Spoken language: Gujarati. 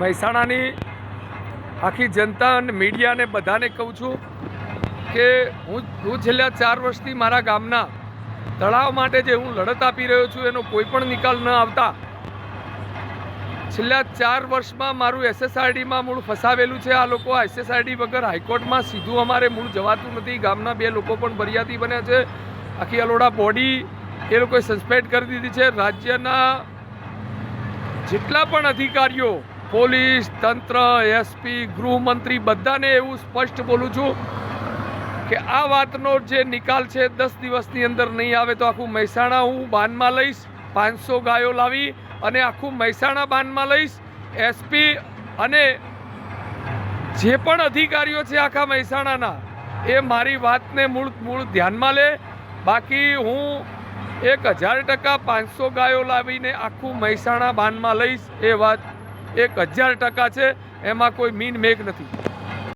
મહેસાણાની આખી જનતા અને મીડિયાને બધાને કહું છું કે હું છેલ્લા 4 વર્ષથી મારા ગામના તળાવ માટે જે હું લડત આપી રહ્યો છું એનો કોઈ પણ નિકાલ ન આવતા છેલ્લા 4 વર્ષમાં મારું SSRDમાં મૂળ ફસાવેલું છે। આ લોકો SSRD વગર હાઈકોર્ટમાં સીધું અમારે મૂળ જવાતું નથી। ગામના 2 લોકો પણ ફરિયાદી બન્યા છે। આખી અલોડા બોડી એ લોકોએ સસ્પેન્ડ કરી દીધી છે। રાજ્યના જેટલા પણ અધિકારીઓ, પોલીસ તંત્ર, SP, ગૃહમંત્રી બધાને એવું સ્પષ્ટ બોલું છું કે આ વાતનો જે નિકાલ છે 10 દિવસની અંદર નહીં આવે તો આખું મહેસાણા હું બાનમાં લઈશ। 500 ગાયો લાવી અને આખું મહેસાણા બાનમાં લઈશ। SP અને જે પણ અધિકારીઓ છે આખા મહેસાણાના એ મારી વાતને મૂળ ધ્યાનમાં લે। બાકી હું 1000% 500 ગાયો લાવીને આખું મહેસાણા બાનમાં લઈશ। એ વાત 1000% છે, એમાં કોઈ મીન મેઘ નથી।